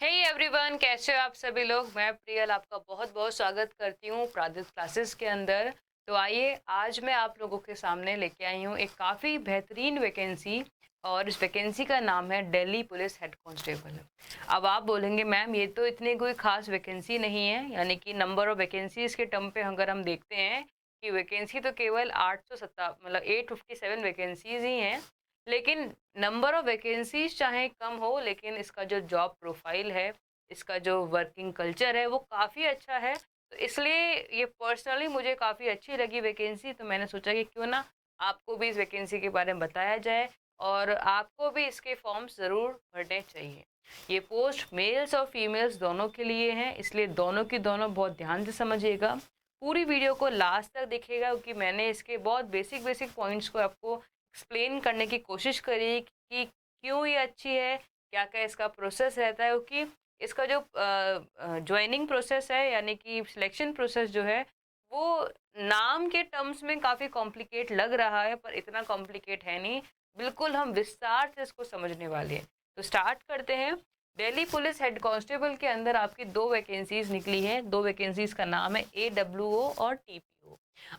Hey everyone, कैसे हो आप सभी लोग। मैं प्रियल आपका बहुत बहुत स्वागत करती हूँ प्रादित क्लासेस के अंदर। तो आइए, आज मैं आप लोगों के सामने लेके आई हूँ एक काफ़ी बेहतरीन वैकेंसी। और इस वैकेंसी का नाम है दिल्ली पुलिस हेड कांस्टेबल। अब आप बोलेंगे मैम ये तो इतनी कोई खास वैकेंसी नहीं है, यानी कि नंबर ऑफ वैकेंसीज के टर्म पे अगर हम देखते हैं कि वैकेंसी तो केवल 870 मतलब 857 वैकेंसीज ही हैं। लेकिन नंबर ऑफ वैकेंसीज चाहे कम हो, लेकिन इसका जो जॉब प्रोफाइल है, इसका जो वर्किंग कल्चर है वो काफ़ी अच्छा है। तो इसलिए ये पर्सनली मुझे काफ़ी अच्छी लगी वैकेंसी। तो मैंने सोचा कि क्यों ना आपको भी इस वैकेंसी के बारे में बताया जाए और आपको भी इसके फॉर्म्स ज़रूर भरने चाहिए। ये पोस्ट मेल्स और फीमेल्स दोनों के लिए हैं, इसलिए दोनों की दोनों बहुत ध्यान से समझिएगा। पूरी वीडियो को लास्ट तक देखिएगा, क्योंकि मैंने इसके बहुत बेसिक बेसिक पॉइंट्स को आपको एक्सप्लेन करने की कोशिश करी कि क्यों ये अच्छी है, क्या क्या इसका प्रोसेस रहता है। क्योंकि इसका जो ज्वाइनिंग प्रोसेस है, यानी कि सिलेक्शन प्रोसेस जो है, वो नाम के टर्म्स में काफ़ी कॉम्प्लिकेट लग रहा है, पर इतना कॉम्प्लिकेट है नहीं। बिल्कुल हम विस्तार से इसको समझने वाले हैं। तो स्टार्ट करते हैं। दिल्ली पुलिस हेड कांस्टेबल के अंदर आपकी दो वैकेंसीज निकली हैं। दो वैकेंसीज का नाम है AWO और TPO,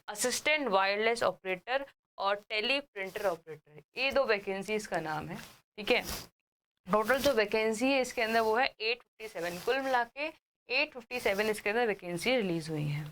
असिस्टेंट वायरलेस ऑपरेटर और टेली प्रिंटर ऑपरेटर। ये दो वैकेंसीज का नाम है, ठीक है। टोटल जो वैकेंसी है इसके अंदर वो है 857, कुल मिला के 857 इसके अंदर वैकेंसी रिलीज हुई है।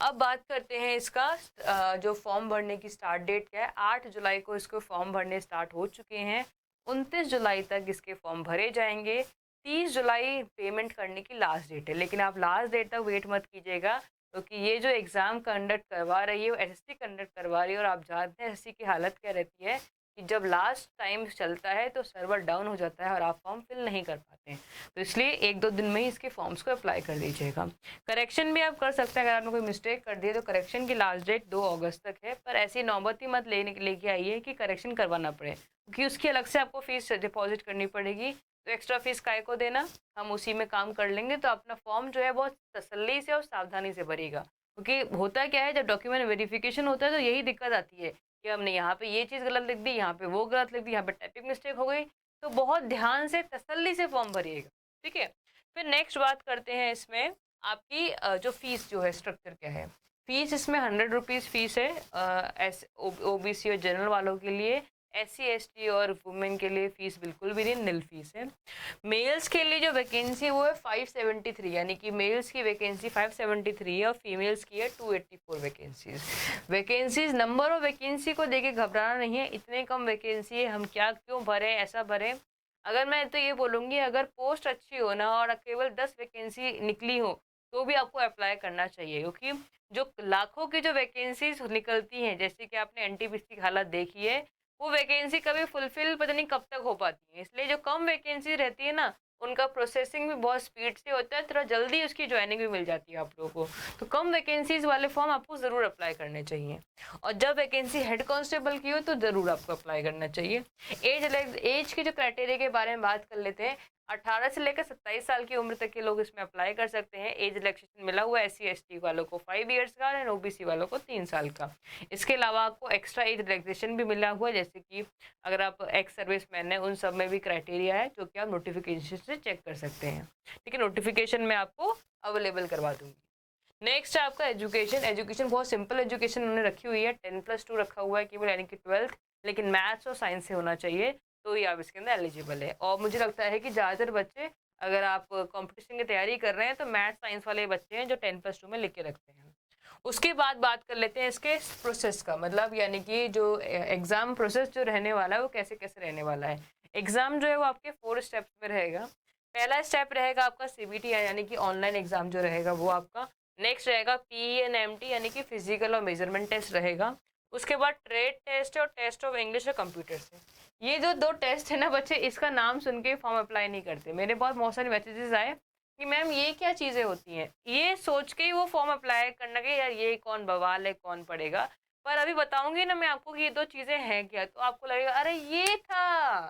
अब बात करते हैं इसका जो फॉर्म भरने की स्टार्ट डेट क्या है। 8 जुलाई को इसको फॉर्म भरने स्टार्ट हो चुके हैं। 29 जुलाई तक इसके फॉर्म भरे जाएंगे। 30 जुलाई पेमेंट करने की लास्ट डेट है, लेकिन आप लास्ट डेट तक वेट मत कीजिएगा, क्योंकि ये जो एग्ज़ाम कंडक्ट करवा रही है वो एसएससी कंडक्ट करवा रही है। और आप जानते हैं एसएससी की हालत क्या रहती है कि जब लास्ट टाइम चलता है तो सर्वर डाउन हो जाता है और आप फॉर्म फिल नहीं कर पाते हैं। तो इसलिए 1-2 दिन में ही इसके फॉर्म्स को अप्लाई कर दीजिएगा। करेक्शन भी आप कर सकते हैं, अगर आपने कोई मिस्टेक कर दी है तो करेक्शन की लास्ट डेट 2 अगस्त तक है। पर ऐसी नौबत ही मत लेके आइए कि करेक्शन करवाना पड़े, क्योंकि उसकी अलग से आपको फीस डिपॉजिट करनी पड़ेगी। तो एक्स्ट्रा फीस काय को देना, हम उसी में काम कर लेंगे। तो अपना फॉर्म जो है बहुत तसल्ली से और सावधानी से भरिएगा, क्योंकि होता क्या है, जब डॉक्यूमेंट वेरिफिकेशन होता है तो यही दिक्कत आती है कि हमने यहाँ पे ये चीज़ गलत लिख दी, यहाँ पे वो गलत लिख दी, यहाँ पे टाइपिंग मिस्टेक हो गई। तो बहुत ध्यान से तसल्ली से फॉर्म भरिएगा, ठीक है। फिर नेक्स्ट बात करते हैं इसमें आपकी जो फीस जो है, स्ट्रक्चर क्या है। फीस इसमें 100 रुपीज़ फीस है एस ओबीसी और जनरल वालों के लिए। SC ST और वुमेन के लिए फीस बिल्कुल भी नहीं, निल फीस है। मेल्स के लिए जो वैकेंसी है वो है 573, यानी कि मेल्स की वैकेंसी 573 है और फीमेल्स की है 284 vacancies. Vacancies number of vacancy को देके घबराना नहीं है, इतने कम वैकेंसी है, हम क्या क्यों भरें, ऐसा भरें। अगर मैं तो ये बोलूँगी, अगर पोस्ट अच्छी हो ना और केवल 10 वैकेंसी निकली हो तो भी आपको अप्लाई करना चाहिए, क्योंकि जो लाखों की जो वैकेंसीज निकलती हैं, जैसे कि आपने एनटीपीसी की हालत देखी है, वो वैकेंसी कभी फुलफिल पता नहीं कब तक हो पाती है। इसलिए जो कम वैकेंसी रहती है ना, उनका प्रोसेसिंग भी बहुत स्पीड से होता है, थोड़ा जल्दी उसकी ज्वाइनिंग भी मिल जाती है आप लोगों को। तो कम वैकेंसीज वाले फॉर्म आपको ज़रूर अप्लाई करने चाहिए। और जब वैकेंसी हेड कांस्टेबल की हो तो ज़रूर आपको अप्लाई करना चाहिए। एज की जो क्राइटेरिया के बारे में बात कर लेते हैं। 18 से लेकर 27 साल की उम्र तक के लोग इसमें अप्लाई कर सकते हैं। एज रिलैक्सेशन मिला हुआ है SC ST वालों को 5 ईयर्स का और OBC वालों को 3 साल का। इसके अलावा आपको एक्स्ट्रा एज रिलैक्सेशन भी मिला हुआ है, जैसे कि अगर आप एक्स सर्विस मैन है, उन सब में भी क्राइटेरिया है जो कि आप नोटिफिकेशन से चेक कर सकते हैं। ठीक है, नोटिफिकेशन में आपको अवेलेबल करवा दूंगी। नेक्स्ट है आपका एजुकेशन। एजुकेशन बहुत सिंपल एजुकेशन उन्होंने रखी हुई है। 10+2 रखा हुआ है केवल, यानी कि 12th, लेकिन मैथ्स और साइंस से होना चाहिए, तो ये आप इसके अंदर एलिजिबल है। और मुझे लगता है कि ज़्यादातर बच्चे, अगर आप कंपटीशन की तैयारी कर रहे हैं, तो मैथ्स साइंस वाले बच्चे हैं जो 10+2 में लिख के रखते हैं। उसके बाद बात कर लेते हैं इसके प्रोसेस का, मतलब यानी कि जो एग्ज़ाम प्रोसेस जो रहने वाला है वो कैसे कैसे रहने वाला है। एग्ज़ाम जो है वो आपके 4 स्टेप्स में रहेगा। पहला स्टेप रहेगा आपका CBT, यानी कि ऑनलाइन एग्ज़ाम जो रहेगा वो आपका। नेक्स्ट रहेगा PENMT, यानी कि फिजिकल और मेजरमेंट टेस्ट रहेगा। उसके बाद ट्रेड टेस्ट और टेस्ट ऑफ इंग्लिश और कंप्यूटर से। ये जो दो टेस्ट है ना बच्चे, इसका नाम सुन के फॉर्म अप्लाई नहीं करते। मेरे बहुत सारे मैसेजेस आए कि मैम ये क्या चीज़ें होती हैं, ये सोच के ही वो फॉर्म अप्लाई करना कि यार ये कौन बवाल है, कौन पढ़ेगा। पर अभी बताऊंगी ना मैं आपको कि ये दो चीज़ें हैं क्या, तो आपको लगेगा अरे ये था,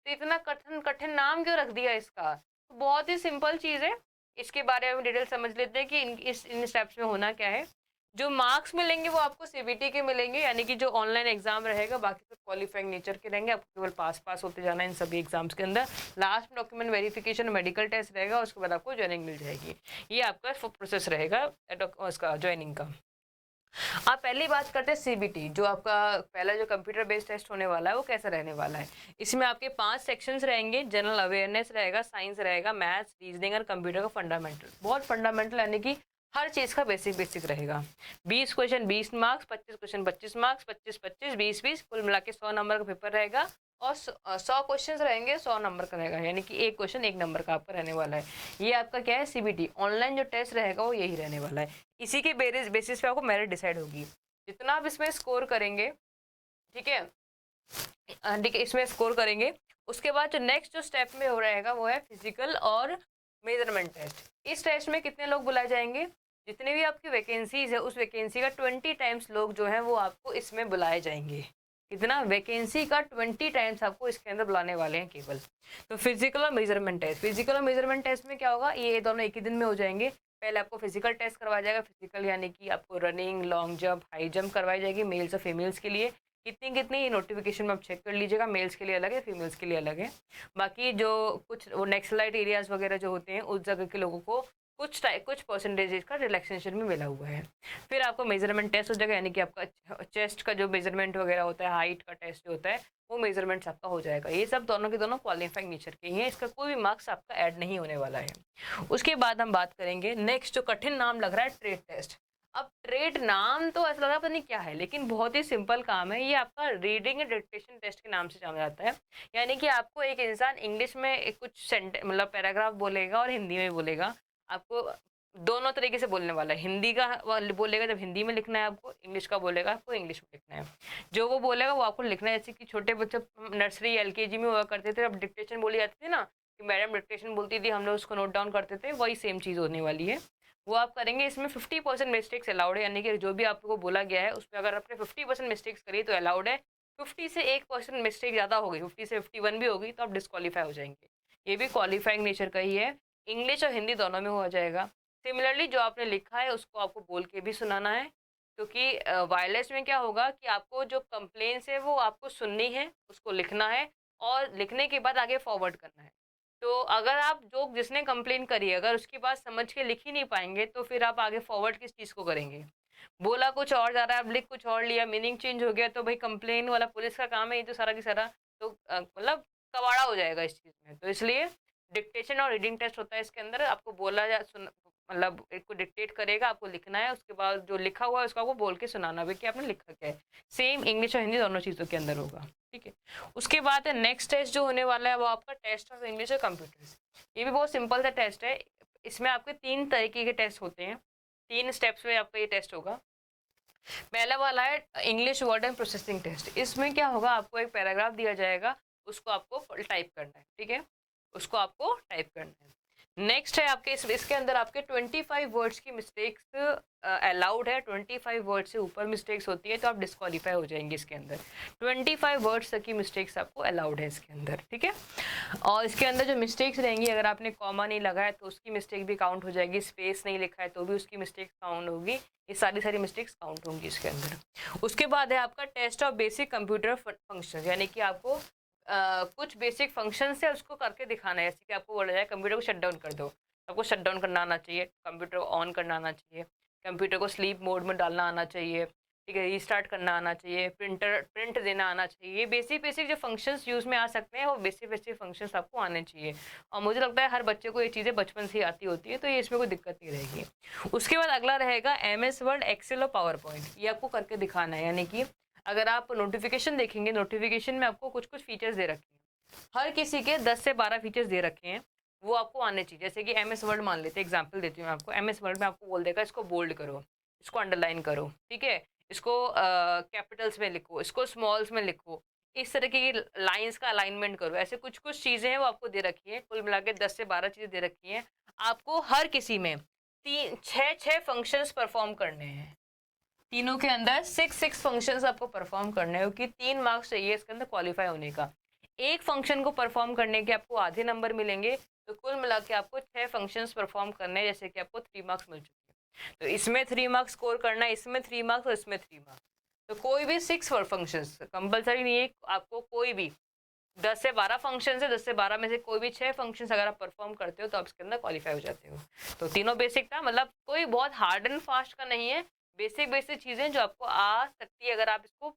तो इतना कठिन कठिन नाम क्यों रख दिया इसका। तो बहुत ही सिंपल चीज़ है। इसके बारे में डिटेल समझ लेते हैं कि इन स्टेप्स में होना क्या है। जो मार्क्स मिलेंगे वो आपको सीबीटी के मिलेंगे, यानी कि जो ऑनलाइन एग्जाम रहेगा, बाकी सब क्वालिफाइंग नेचर के रहेंगे, आपको केवल पास होते जाना है इन सभी एग्जाम्स के अंदर। लास्ट में डॉक्यूमेंट वेरिफिकेशन, मेडिकल टेस्ट रहेगा, उसके बाद आपको ज्वाइनिंग मिल जाएगी। ये आपका प्रोसेस रहेगा उसका ज्वाइनिंग का। आप पहली बात करते हैं सीबीटी, जो आपका पहला जो कंप्यूटर बेस्ड टेस्ट होने वाला है वो कैसा रहने वाला है। इसमें आपके 5 सेक्शंस रहेंगे। जनरल अवेयरनेस रहेगा, साइंस रहेगा, मैथ्स, रीजनिंग और कंप्यूटर का फंडामेंटल, बहुत फंडामेंटल यानी कि हर चीज का बेसिक रहेगा। 20 क्वेश्चन 20 मार्क्स, 25 क्वेश्चन 25 मार्क्स, 25 25 20 20, कुल मिला के 100 नंबर का पेपर रहेगा। और 100 क्वेश्चन रहेंगे, 100 नंबर का रहेगा, यानी कि एक क्वेश्चन 1 नंबर का आपका रहने वाला है। ये आपका क्या है, सीबीटी। ऑनलाइन जो टेस्ट रहेगा वो यही रहने वाला है। इसी के बेसिस पे आपको मेरिट डिसाइड होगी। जितना आप इसमें स्कोर करेंगे, ठीक है, ठीक है, इसमें स्कोर करेंगे, उसके बाद जो नेक्स्ट जो स्टेप में हो रहेगा वो है फिजिकल और मेजरमेंट टेस्ट। इस टेस्ट में कितने लोग बुलाए जाएंगे, जितने भी आपकी वैकेंसीज है उस वैकेंसी का 20 टाइम्स लोग जो है वो आपको इसमें बुलाए जाएंगे। कितना, वैकेंसी का 20 टाइम्स आपको इसके अंदर बुलाने वाले हैं केवल। तो फिजिकल और मेजरमेंट टेस्ट, फिजिकल और मेजरमेंट टेस्ट में क्या होगा, ये दोनों एक ही दिन में हो जाएंगे। पहले आपको फिजिकल टेस्ट करवाया जाएगा, फिजिकल यानी कि आपको running, long jump, high jump करवाई जाएगी मेल्स और फीमेल्स के लिए। कितनी कितनी ये नोटिफिकेशन में आप चेक कर लीजिएगा, मेल्स के लिए अलग है, फीमेल्स के लिए अलग है। बाकी जो कुछ वो नेक्सलाइट एरियाज वगैरह जो होते हैं उस जगह के लोगों को कुछ परसेंटेज का रिलैक्सेशन में मिला हुआ है। फिर आपको मेजरमेंट टेस्ट हो जाएगा, यानी कि आपका चेस्ट का जो मेजरमेंट वगैरह होता है, हाइट का टेस्ट जो होता है वो मेजरमेंट्स आपका हो जाएगा। ये सब दोनों के दोनों क्वालिफाइंग नेचर के ही हैं, इसका कोई भी मार्क्स आपका ऐड नहीं होने वाला है। उसके बाद हम बात करेंगे नेक्स्ट, जो कठिन नाम लग रहा है, ट्रेड टेस्ट। अब ट्रेड नाम तो ऐसा लग रहा है पता नहीं क्या है, लेकिन बहुत ही सिंपल काम है। ये आपका रीडिंग एंड डिक्टेशन टेस्ट के नाम से जाना जाता है। यानी कि आपको एक इंसान इंग्लिश में कुछ मतलब पैराग्राफ बोलेगा और हिंदी में बोलेगा। आपको दोनों तरीके से बोलने वाला है। हिंदी का बोलेगा जब हिंदी में लिखना है आपको, इंग्लिश का बोलेगा आपको इंग्लिश में लिखना है। जो वो बोलेगा वो आपको लिखना है। जैसे कि छोटे बच्चे नर्सरी एलकेजी में हुआ करते थे, अब डिक्टेशन बोली जाती थी ना, कि मैडम डिक्टेशन बोलती थी, हम लोग उसको नोट डाउन करते थे, वही सेम चीज़ होने वाली है। वो आप करेंगे। इसमें 50% मिस्टेक्स अलाउड है, यानी कि जो भी आपको बोला गया है उस पर अगर आपने 50% मिस्टेक्स करी तो अलाउड है। 50 से 1% मिस्टेक ज़्यादा हो गई, 50 से 51 भी होगी तो आप डिस्क्वालीफाई हो जाएंगे। ये भी क्वालिफाइंग नेचर का ही है। इंग्लिश और हिंदी दोनों में हो जाएगा। सिमिलरली जो आपने लिखा है उसको आपको बोल के भी सुनाना है, क्योंकि वायरलेस में क्या होगा कि आपको जो कंप्लेंट्स है वो आपको सुननी है, उसको लिखना है और लिखने के बाद आगे फॉरवर्ड करना है। तो अगर आप जो जिसने कंप्लेन करी है अगर उसकी बात समझ के लिख ही नहीं पाएंगे तो फिर आप आगे फॉरवर्ड किस चीज़ को करेंगे। बोला कुछ और जा रहा है, आप लिख कुछ और लिया, मीनिंग चेंज हो गया, तो भाई कंप्लेन वाला पुलिस का काम है ये तो सारा की सारा, तो मतलब कबाड़ा हो जाएगा इस चीज़ में। तो इसलिए डिक्टेशन और रीडिंग टेस्ट होता है इसके अंदर। आपको बोला जा सुन मतलब एक को डिक्टेट करेगा, आपको लिखना है, उसके बाद जो लिखा हुआ है उसको आपको बोल के सुनाना भी कि आपने लिखा क्या है। सेम इंग्लिश और हिंदी दोनों चीज़ों के अंदर होगा, ठीक है। उसके बाद नेक्स्ट टेस्ट जो होने वाला है वो आपका टेस्ट ऑफ इंग्लिश और कंप्यूटर्स। ये भी बहुत सिंपल सा टेस्ट है। इसमें आपके 3 तरीके के टेस्ट होते हैं, 3 स्टेप्स में आपका ये टेस्ट होगा। पहला वाला है English word and processing test. इसमें क्या होगा, आपको एक पैराग्राफ दिया जाएगा, उसको आपको टाइप करना है, ठीक है, उसको आपको टाइप करना है। नेक्स्ट है आपके इसके अंदर आपके 25 वर्ड्स की मिस्टेक्स अलाउड है। 25 वर्ड से ऊपर मिस्टेक्स होती है तो आप डिस्क्वालीफाई हो जाएंगे इसके अंदर। 25 वर्ड्स तक की मिस्टेक्स आपको अलाउड है इसके अंदर, ठीक है। और इसके अंदर जो मिस्टेक्स रहेंगी, अगर आपने कॉमा नहीं लगाया तो उसकी मिस्टेक भी काउंट हो जाएगी, स्पेस नहीं लिखा है तो भी उसकी मिस्टेक्स काउंट होगी, ये सारी मिस्टेक्स काउंट होंगी इसके अंदर। उसके बाद है आपका test of basic computer function, यानी कि आपको कुछ बेसिक फंक्शन है उसको करके दिखाना है। जैसे कि आपको बोला जाए कंप्यूटर को शट डाउन कर दो, आपको शट डाउन करना आना चाहिए, कंप्यूटर को ऑन करना आना चाहिए, कंप्यूटर को स्लीप मोड में डालना आना चाहिए, ठीक है, रीस्टार्ट करना आना चाहिए, प्रिंट देना आना चाहिए। ये बेसिक जो फंक्शंस यूज़ में आ सकते हैं वो बेसिक फंक्शंस आपको आने चाहिए। और मुझे लगता है हर बच्चे को ये चीज़ें बचपन से ही आती होती है, तो ये इसमें कोई दिक्कत नहीं रहेगी। उसके बाद अगला रहेगा MS वर्ड, एक्सेल और पावर पॉइंट। ये आपको करके दिखाना है। यानी कि अगर आप नोटिफिकेशन देखेंगे, नोटिफिकेशन में आपको कुछ फीचर्स दे रखे हैं, हर किसी के 10 से 12 फीचर्स दे रखे हैं, वो आपको आने चाहिए। जैसे कि MS वर्ड मान लेते हैं, एग्जांपल देती हूँ मैं आपको। MS वर्ड में आपको बोल देगा इसको बोल्ड करो, इसको अंडरलाइन करो, ठीक है, इसको कैपिटल्स में लिखो, इसको स्मॉल्स में लिखो, इस तरह की लाइंस का अलाइनमेंट करो। ऐसे कुछ चीज़ें हैं वो आपको दे रखी है, कुल मिला के 10 से 12 चीज़ें दे रखी हैं। आपको हर किसी में 6 फंक्शंस परफॉर्म करने हैं। तीनों के अंदर 6 फंक्शंस आपको परफॉर्म करने हैं, क्योंकि 3 मार्क्स चाहिए इसके अंदर क्वालिफाई होने का। एक फंक्शन को परफॉर्म करने के आपको आधे नंबर मिलेंगे, तो कुल मिला के आपको 6 फंक्शंस परफॉर्म करने हैं, जैसे कि आपको 3 मार्क्स मिल चुके हैं। तो इसमें 3 मार्क्स स्कोर करना है, इसमें 3 मार्क्स और इसमें 3 मार्क्स। तो कोई भी 6 फंक्शंस कंपलसरी नहीं है आपको, कोई भी 10 से 12 फंक्शन है, 10 से 12 में से कोई भी 6 फंक्शंस अगर आप परफॉर्म करते हो तो आप इसके अंदर क्वालिफाई हो जाते हो। तो तीनों बेसिक था, मतलब कोई बहुत हार्ड एंड फास्ट का नहीं है, बेसिक बेसिक चीजें जो आपको आ सकती है। अगर आप इसको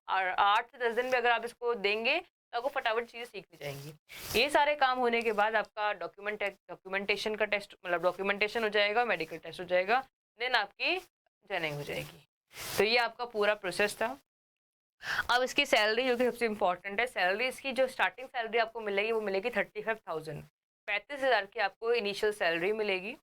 8 से 10 दिन में अगर आप इसको देंगे तो आपको फटाफट चीजें सीखनी जाएंगी। ये सारे काम होने के बाद आपका डॉक्यूमेंटेशन का टेस्ट, मतलब डॉक्यूमेंटेशन हो जाएगा, मेडिकल टेस्ट हो जाएगा, देन आपकी जॉइनिंग हो जाएगी। तो ये आपका पूरा प्रोसेस था। अब इसकी सैलरी जो कि सबसे इम्पोर्टेंट है, सैलरी इसकी जो स्टार्टिंग सैलरी आपको मिलेगी वो मिलेगी 35,000, 35,000 की आपको इनिशियल सैलरी मिलेगी।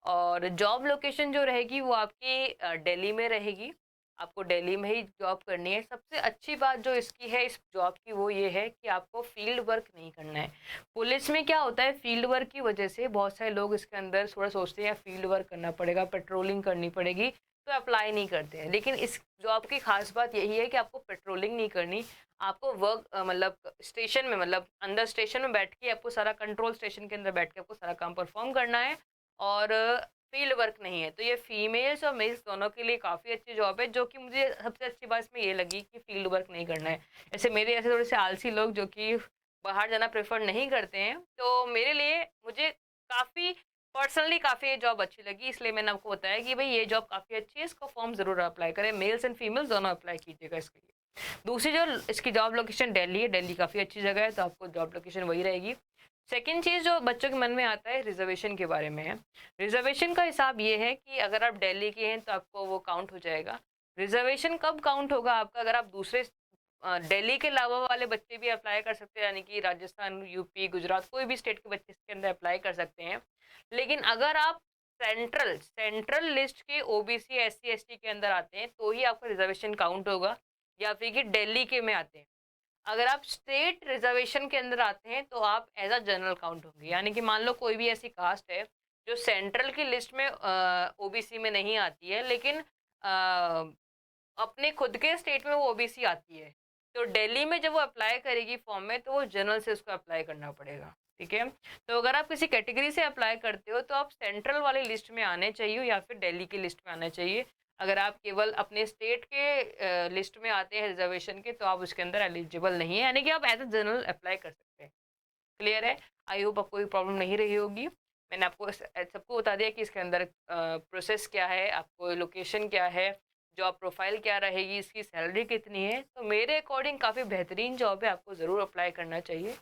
और जॉब लोकेशन जो रहेगी वो आपकी दिल्ली में रहेगी, आपको दिल्ली में ही जॉब करनी है। सबसे अच्छी बात जो इसकी है इस जॉब की वो ये है कि आपको फील्ड वर्क नहीं करना है। पुलिस में क्या होता है, फील्ड वर्क की वजह से बहुत सारे लोग इसके अंदर थोड़ा सोचते हैं फील्ड वर्क करना पड़ेगा, पेट्रोलिंग करनी पड़ेगी, तो अप्लाई नहीं करते हैं। लेकिन इस जॉब की खास बात यही है कि आपको पेट्रोलिंग नहीं करनी, आपको वर्क मतलब स्टेशन में, मतलब अंदर स्टेशन में बैठ के आपको सारा, कंट्रोल स्टेशन के अंदर बैठ के आपको सारा काम परफॉर्म करना है, और फील्ड वर्क नहीं है। तो ये फीमेल्स और मेल्स दोनों के लिए काफ़ी अच्छी जॉब है। जो कि मुझे सबसे अच्छी बात इसमें ये लगी कि फील्ड वर्क नहीं करना है। ऐसे मेरे ऐसे थोड़े से आलसी लोग जो कि बाहर जाना प्रेफर नहीं करते हैं, तो मेरे लिए, मुझे काफ़ी पर्सनली काफ़ी ये जॉब अच्छी लगी, इसलिए मैंने आपको बताया कि भाई ये जॉब काफ़ी अच्छी है, इसको फॉर्म ज़रूर अप्लाई करें, मेल्स एंड फीमेल्स दोनों अप्लाई कीजिएगा इसके लिए। दूसरी जो इसकी जॉब लोकेशन दिल्ली है, दिल्ली काफ़ी अच्छी जगह है, तो आपको जॉब लोकेशन वही रहेगी। सेकेंड चीज़ जो बच्चों के मन में आता है रिजर्वेशन के बारे में है। रिजर्वेशन का हिसाब ये है कि अगर आप दिल्ली के हैं तो आपको वो काउंट हो जाएगा। रिजर्वेशन कब काउंट होगा आपका, अगर आप दूसरे दिल्ली के अलावा वाले बच्चे भी अप्लाई कर सकते हैं, यानी कि राजस्थान, यूपी, गुजरात, कोई भी स्टेट के बच्चे इसके अंदर अप्लाई कर सकते हैं। लेकिन अगर आप सेंट्रल सेंट्रल लिस्ट के ओबीसी, एससी, एसटी के अंदर आते हैं तो ही आपका रिजर्वेशन काउंट होगा, या फिर कि दिल्ली के में आते हैं। अगर आप स्टेट रिजर्वेशन के अंदर आते हैं तो आप एज अ जनरल काउंट होंगे। यानी कि मान लो कोई भी ऐसी कास्ट है जो सेंट्रल की लिस्ट में ओबीसी में नहीं आती है, लेकिन अपने खुद के स्टेट में वो ओबीसी आती है, तो दिल्ली में जब वो अप्लाई करेगी फॉर्म में तो वो जनरल से उसको अप्लाई करना पड़ेगा। ठीक है, तो अगर आप किसी कैटेगरी से अप्लाई करते हो तो आप सेंट्रल वाली लिस्ट में आने चाहिए या फिर दिल्ली की लिस्ट में आना चाहिए। अगर आप केवल अपने स्टेट के लिस्ट में आते हैं रिजर्वेशन के, तो आप उसके अंदर एलिजिबल नहीं है, यानी कि आप एज अ जनरल अप्लाई कर सकते हैं। क्लियर है? आई होप आपको कोई प्रॉब्लम नहीं रही होगी। मैंने आपको सबको बता दिया कि इसके अंदर प्रोसेस क्या है, आपको लोकेशन क्या है, जॉब प्रोफाइल क्या रहेगी, इसकी सैलरी कितनी है। तो मेरे अकॉर्डिंग काफ़ी बेहतरीन जॉब है, आपको ज़रूर अप्लाई करना चाहिए।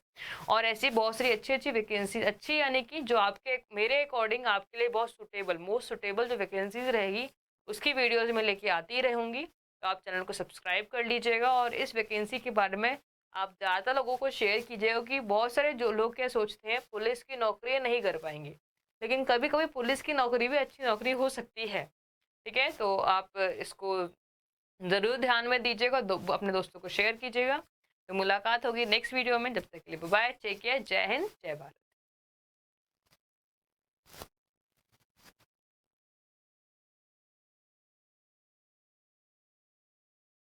और ऐसी बहुत सारी अच्छी अच्छी वैकेंसी, अच्छी यानी कि जो आपके, मेरे अकॉर्डिंग आपके लिए बहुत सुटेबल, मोस्ट सुटेबल जो वैकेंसीज रहेगी उसकी वीडियोज़ में लेके आती रहूँगी। तो आप चैनल को सब्सक्राइब कर लीजिएगा, और इस वैकेंसी के बारे में आप ज़्यादा लोगों को शेयर कीजिएगा, कि बहुत सारे जो लोग क्या सोचते हैं पुलिस की नौकरी नहीं कर पाएंगे, लेकिन कभी कभी पुलिस की नौकरी भी अच्छी नौकरी हो सकती है। ठीक है, तो आप इसको ज़रूर ध्यान में दीजिएगा, अपने दोस्तों को शेयर कीजिएगा। तो मुलाकात होगी नेक्स्ट वीडियो में, जब तक के लिए बाय, टेक केयर, जय हिंद, जय भारत।